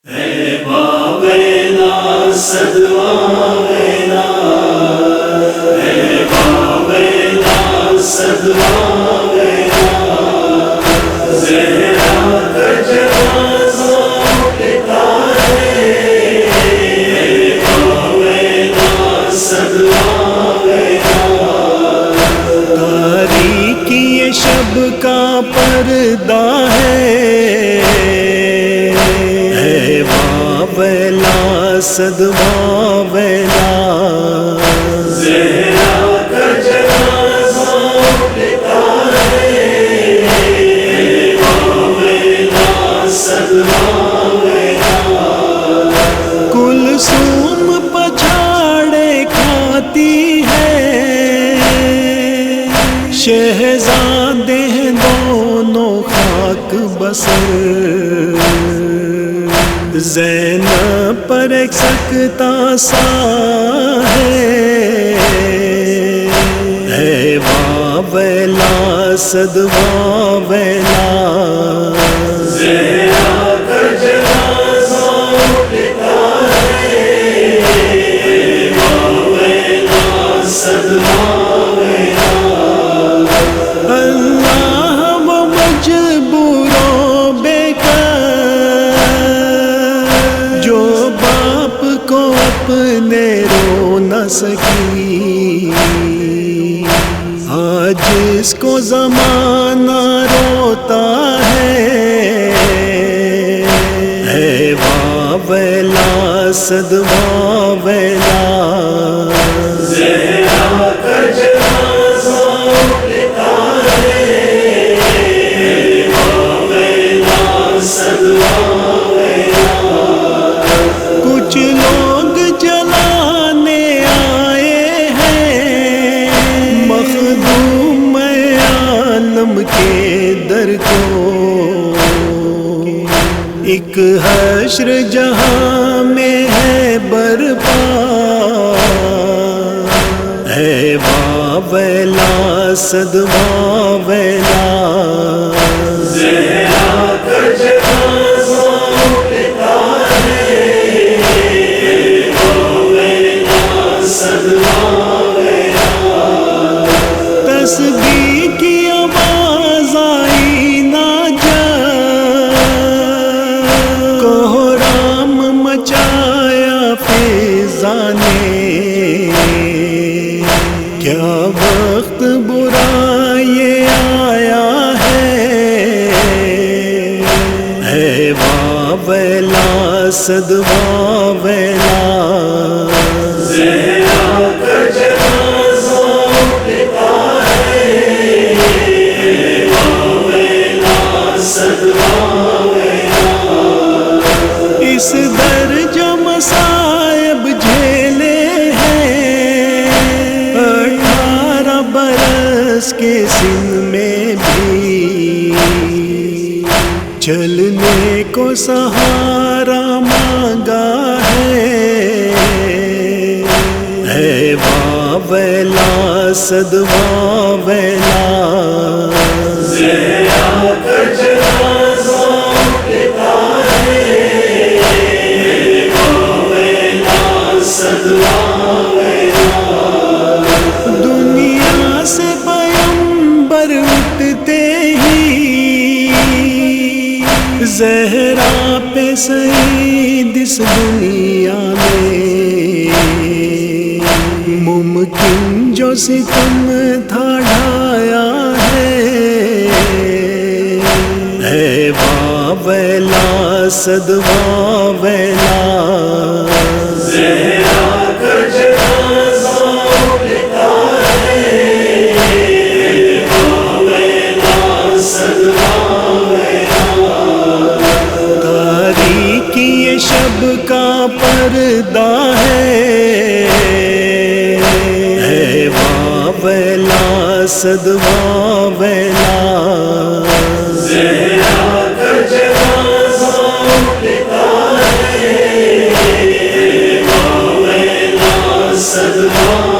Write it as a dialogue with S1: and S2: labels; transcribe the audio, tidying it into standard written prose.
S1: اے باویلا صدواویلا، اے باویلا صدواویلا، زہرا کا جنازہ اٹھتا ہے، اے باویلا صدواویلا،
S2: تاریکی یہ شب کا پردہ ہے، اے باویلا صدواویلا،
S1: زہرا کا جنازہ اٹھتا ہے، اے باویلا صدواویلا،
S2: کلثوم پچھاڑے کھاتی ہے، شہزادے دونوں خاک بسر، زینب پر ایک سکتا سا ہے، اے باویلا صدواویلا،
S1: زہرا کا جنازہ اٹھتا ہے، اے باویلا صدواویلا،
S2: اللہ وہ مجبوروں بے کر جو باپ کو اپنے رو نہ سکی، آج اس کو زمانہ روتا ہے، اے باویلا صدواویلا،
S1: زہرا کا جنازہ اٹھتا ہے، اے باویلا صدواویلا،
S2: کچھ لوگ جلانے آئے ہیں مخدوم عالم کے در کو، ایک حشر جہاں میں ہے برپا، اے باویلا صدواویلا،
S1: زہرا کا جنازہ اٹھتا ہے، اے باویلا صدواویلا،
S2: تسبیح کی آواز آئی نہ جا، کوہرام مچایا فضا نے، کیا وقت برا یہ آیا ہے، اے باویلا صدواویلا،
S1: زہرا کا جنازہ اٹھتا ہے، اے باویلا صدواویلا،
S2: اس درج مصائب جھیلے ہیں 18 برس کے سن میں بھی، چلنے کو سہارا مانگا ہے، اے باویلا صدواویلا،
S1: زہرا کا جنازہ اٹھتا ہے، اے باویلا صدواویلا،
S2: دنیا سے پیمبر اٹھتے ہی زہرا پہ سعید اس دنیا میں، ممکن جو ستم تھا ڈھایا ہے، اے باویلا صدواویلا،
S1: زہرا کا جنازہ اٹھتا ہے، اے باویلا صدواویلا،
S2: تاریکی یہ شب کا پردہ ہے، اے باویلا صدواویلا،
S1: زہرا کا جنازہ اٹھتا ہے، اے باویلا صدواویلا،